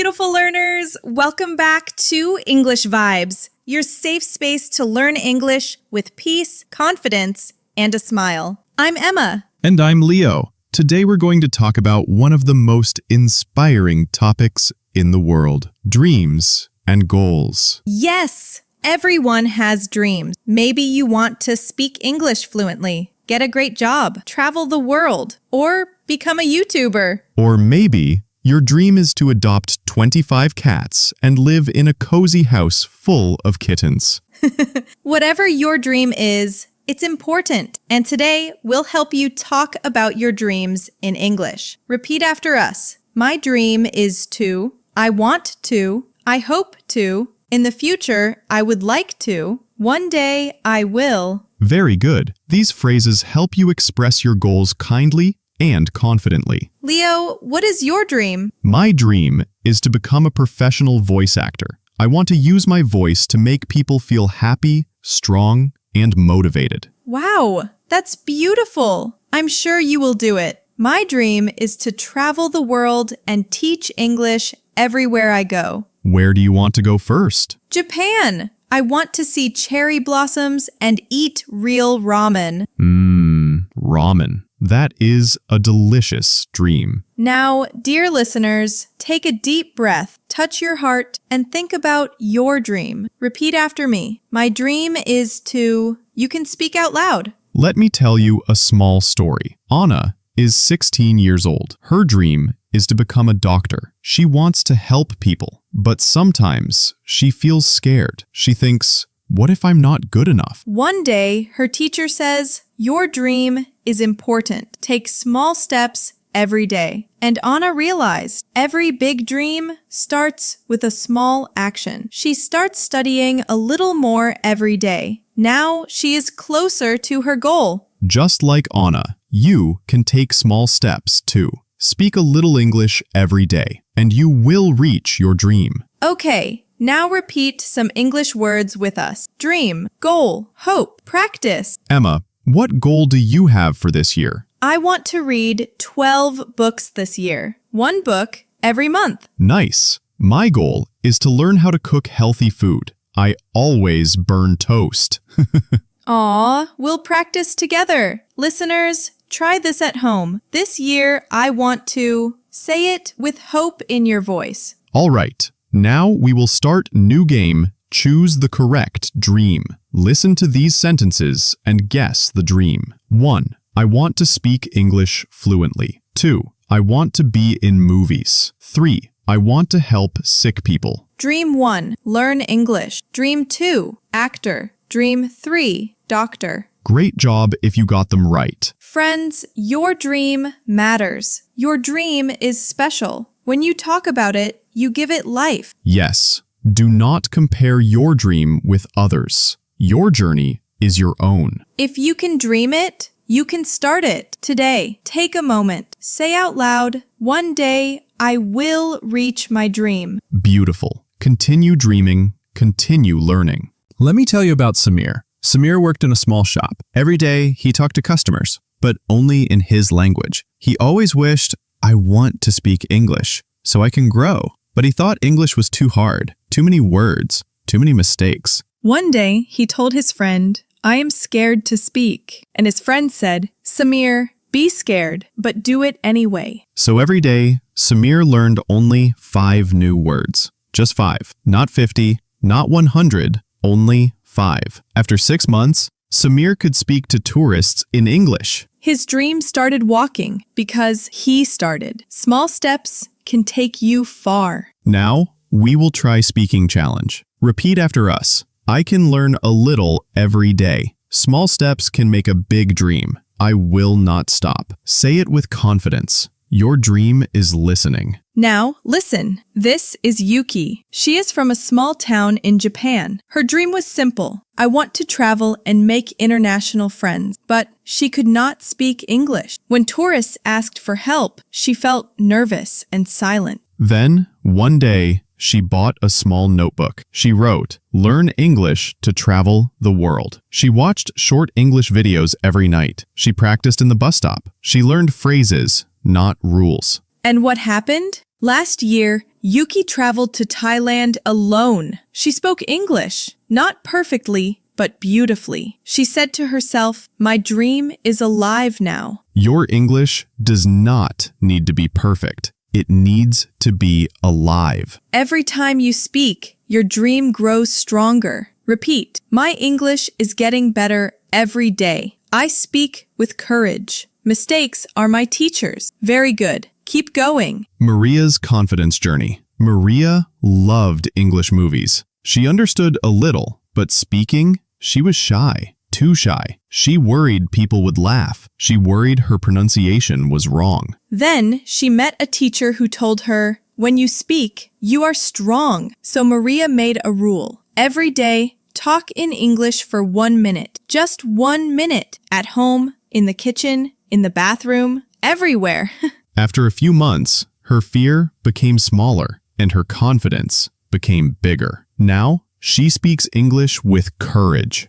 beautiful learners! Welcome back to English Vibes, your safe space to learn English with peace, confidence, and a smile. I'm Emma. And I'm Leo. Today we're going to talk about one of the most inspiring topics in the world, dreams and goals. Yes, everyone has dreams. Maybe you want to speak English fluently, get a great job, travel the world, or become a YouTuber. Or maybe your dream is to adopt 25 cats and live in a cozy house full of kittens. Whatever your dream is, it's important. And today, we'll help you talk about your dreams in English. Repeat after us. My dream is to, I want to, I hope to, in the future, I would like to, one day I will. Very good. These phrases help you express your goals kindly and confidently. Leo, what is your dream? My dream is to become a professional voice actor. I want to use my voice to make people feel happy, strong, and motivated. Wow, that's beautiful. I'm sure you will do it. My dream is to travel the world and teach English everywhere I go. Where do you want to go first? Japan. I want to see cherry blossoms and eat real ramen. Ramen. That is a delicious dream. Now, dear listeners, take a deep breath, touch your heart, and think about your dream. Repeat after me. My dream is to... You can speak out loud. Let me tell you a small story. Anna is 16 years old. Her dream is to become a doctor. She wants to help people, but sometimes she feels scared. She thinks, what if I'm not good enough? One day, her teacher says, your dream is important. Take small steps every day. And Anna realized every big dream starts with a small action. She starts studying a little more every day. Now she is closer to her goal. Just like Anna, you can take small steps too. Speak a little English every day, and you will reach your dream. Okay, now repeat some English words with us. Dream, goal, hope, practice. Emma, what goal do you have for this year? I want to read 12 books this year. One book every month. Nice. My goal is to learn how to cook healthy food. I always burn toast. Aw, we'll practice together. Listeners, try this at home. This year, I want to... Say it with hope in your voice. All right. Now we will start new game, Choose the Correct Dream. Listen to these sentences and guess the dream. 1. I want to speak English fluently. 2. I want to be in movies. 3. I want to help sick people. Dream 1. Learn English. Dream 2. Actor. Dream 3. Doctor. Great job if you got them right. Friends, your dream matters. Your dream is special. When you talk about it, you give it life. Yes. Do not compare your dream with others. Your journey is your own. If you can dream it, you can start it. Today, take a moment. Say out loud, one day I will reach my dream. Beautiful. Continue dreaming. Continue learning. Let me tell you about Samir. Samir worked in a small shop. Every day, he talked to customers, but only in his language. He always wished, I want to speak English so I can grow. But he thought English was too hard, too many words, too many mistakes. One day, he told his friend, I am scared to speak. And his friend said, Samir, be scared, but do it anyway. So every day, Samir learned only 5 new words. Just 5. Not 50, not 100, only 5. After 6 months, Samir could speak to tourists in English. His dream started walking because he started. Small steps can take you far. Now, we will try speaking challenge. Repeat after us. I can learn a little every day. Small steps can make a big dream. I will not stop. Say it with confidence. Your dream is listening. Now, listen. This is Yuki. She is from a small town in Japan. Her dream was simple. I want to travel and make international friends, but she could not speak English. When tourists asked for help, she felt nervous and silent. Then, one day, she bought a small notebook. She wrote, "Learn English to travel the world." She watched short English videos every night. She practiced in the bus stop. She learned phrases, not rules. And what happened? Last year, Yuki traveled to Thailand alone. She spoke English, not perfectly, but beautifully. She said to herself, "My dream is alive now." Your English does not need to be perfect. It needs to be alive. Every time you speak, your dream grows stronger. Repeat, "My English is getting better every day. I speak with courage. Mistakes are my teachers." Very good. Keep going. Maria's confidence journey. Maria loved English movies. She understood a little, but speaking, she was shy. Too shy. She worried people would laugh. She worried her pronunciation was wrong. Then she met a teacher who told her, "When you speak, you are strong." So Maria made a rule. Every day, talk in English for 1 minute. Just 1 minute. At home, in the kitchen, in the bathroom, everywhere. After a few months, her fear became smaller and her confidence became bigger. Now, she speaks English with courage.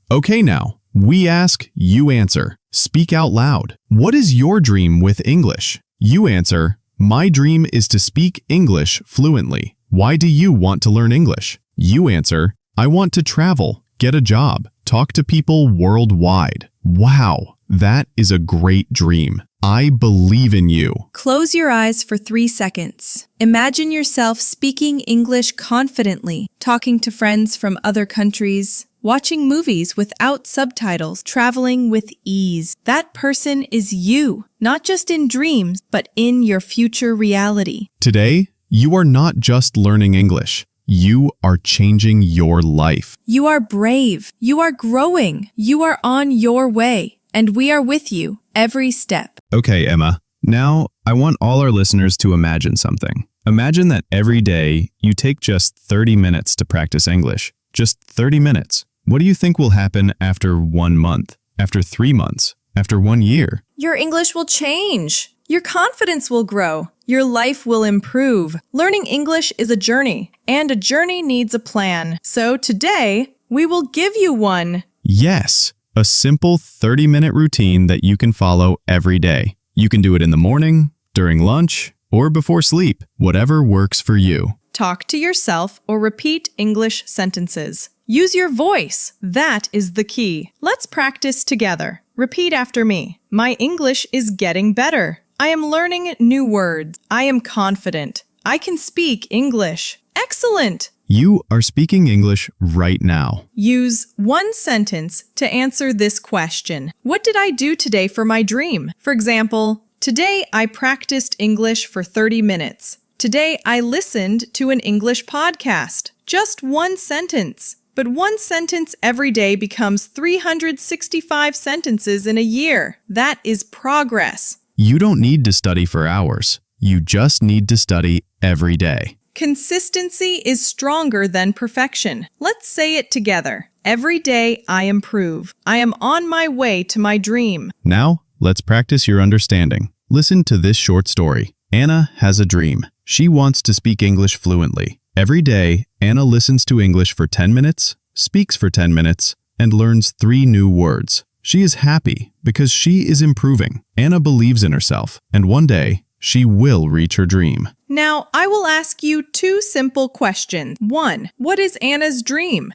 Okay, now, we ask, you answer. Speak out loud. What is your dream with English? You answer, "My dream is to speak English fluently." Why do you want to learn English? You answer, "I want to travel, get a job, talk to people worldwide." Wow, that is a great dream. I believe in you. Close your eyes for 3 seconds. Imagine yourself speaking English confidently, talking to friends from other countries, watching movies without subtitles, traveling with ease. That person is you, not just in dreams, but in your future reality. Today, you are not just learning English. You are changing your life. You are brave. You are growing. You are on your way. And we are with you every step. Okay, Emma. Now, I want all our listeners to imagine something. Imagine that every day you take just 30 minutes to practice English. Just 30 minutes. What do you think will happen after 1 month, after 3 months, after 1 year? Your English will change. Your confidence will grow. Your life will improve. Learning English is a journey, and a journey needs a plan. So today, we will give you one. Yes, a simple 30-minute routine that you can follow every day. You can do it in the morning, during lunch, or before sleep, whatever works for you. Talk to yourself or repeat English sentences. Use your voice. That is the key. Let's practice together. Repeat after me. My English is getting better. I am learning new words. I am confident. I can speak English. Excellent! You are speaking English right now. Use one sentence to answer this question. What did I do today for my dream? For example, today I practiced English for 30 minutes. Today I listened to an English podcast. Just one sentence. But one sentence every day becomes 365 sentences in a year. That is progress. You don't need to study for hours. You just need to study every day. Consistency is stronger than perfection. Let's say it together. Every day I improve. I am on my way to my dream. Now, let's practice your understanding. Listen to this short story. Anna has a dream. She wants to speak English fluently. Every day, Anna listens to English for 10 minutes, speaks for 10 minutes, and learns 3 new words. She is happy because she is improving. Anna believes in herself, and one day, she will reach her dream. Now, I will ask you 2 simple questions. 1. What is Anna's dream?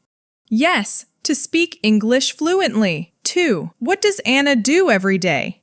Yes, to speak English fluently. 2. What does Anna do every day?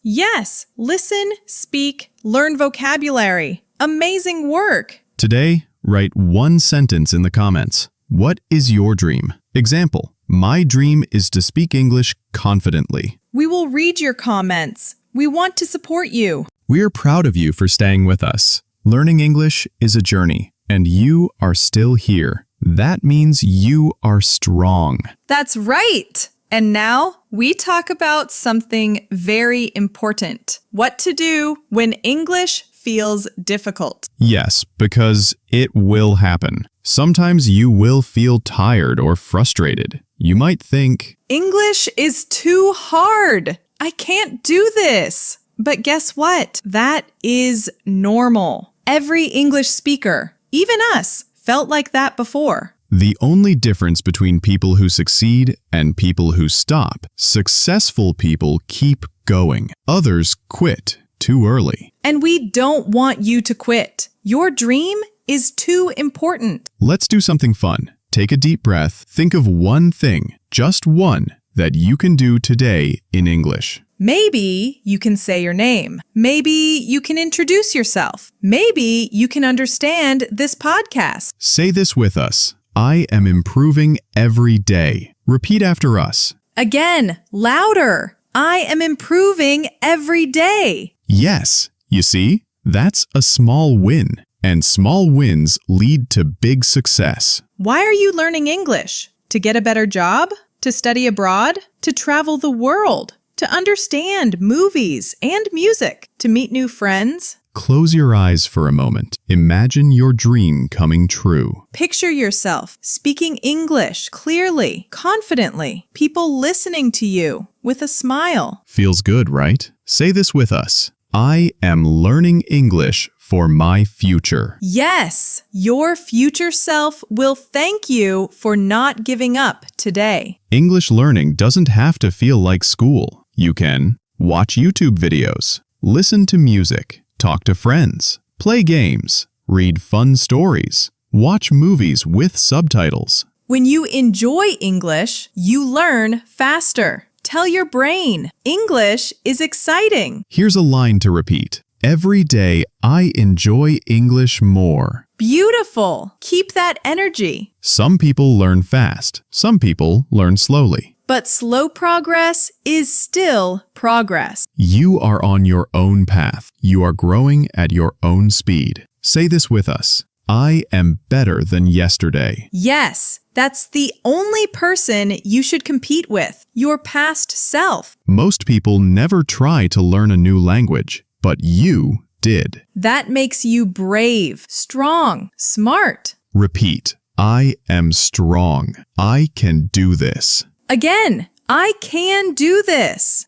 Yes, listen, speak, learn vocabulary. Amazing work! Today, write 1 sentence in the comments. What is your dream? Example, my dream is to speak English confidently. We will read your comments. We want to support you. We are proud of you for staying with us. Learning English is a journey, and you are still here. That means you are strong. That's right! And now we talk about something very important. What to do when English feels difficult. Yes, because it will happen. Sometimes you will feel tired or frustrated. You might think, English is too hard. I can't do this. But guess what? That is normal. Every English speaker, even us, felt like that before. The only difference between people who succeed and people who stop, successful people keep going. Others quit too early. And we don't want you to quit. Your dream is too important. Let's do something fun. Take a deep breath. Think of one thing, just one, that you can do today in English. Maybe you can say your name. Maybe you can introduce yourself. Maybe you can understand this podcast. Say this with us. I am improving every day. Repeat after us. Again, louder. I am improving every day. Yes, you see, that's a small win. And small wins lead to big success. Why are you learning English? To get a better job? To study abroad? To travel the world? To understand movies and music? To meet new friends? Close your eyes for a moment. Imagine your dream coming true. Picture yourself speaking English clearly, confidently, people listening to you with a smile. Feels good, right? Say this with us. I am learning English for my future. Yes, your future self will thank you for not giving up today. English learning doesn't have to feel like school. You can watch YouTube videos, listen to music, talk to friends, play games, read fun stories, watch movies with subtitles. When you enjoy English, you learn faster. Tell your brain, English is exciting. Here's a line to repeat. Every day, I enjoy English more. Beautiful. Keep that energy. Some people learn fast. Some people learn slowly. But slow progress is still progress. You are on your own path. You are growing at your own speed. Say this with us. I am better than yesterday. Yes, that's the only person you should compete with, your past self. Most people never try to learn a new language, but you did. That makes you brave, strong, smart. Repeat. I am strong. I can do this. Again, I can do this.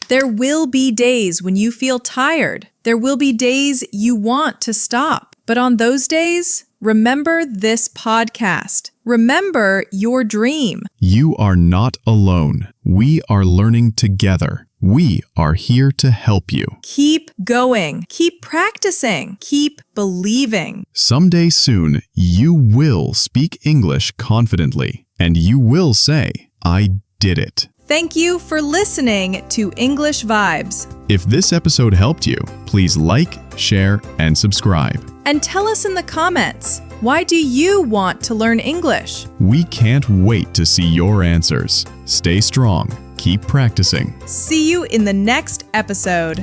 There will be days when you feel tired. There will be days you want to stop. But on those days, remember this podcast. Remember your dream. You are not alone. We are learning together. We are here to help you. Keep going. Keep practicing. Keep believing. Someday soon, you will speak English confidently, and you will say, I did it. Thank you for listening to English Vibes. If this episode helped you, please like, share, and subscribe. And tell us in the comments, why do you want to learn English? We can't wait to see your answers. Stay strong. Keep practicing. See you in the next episode.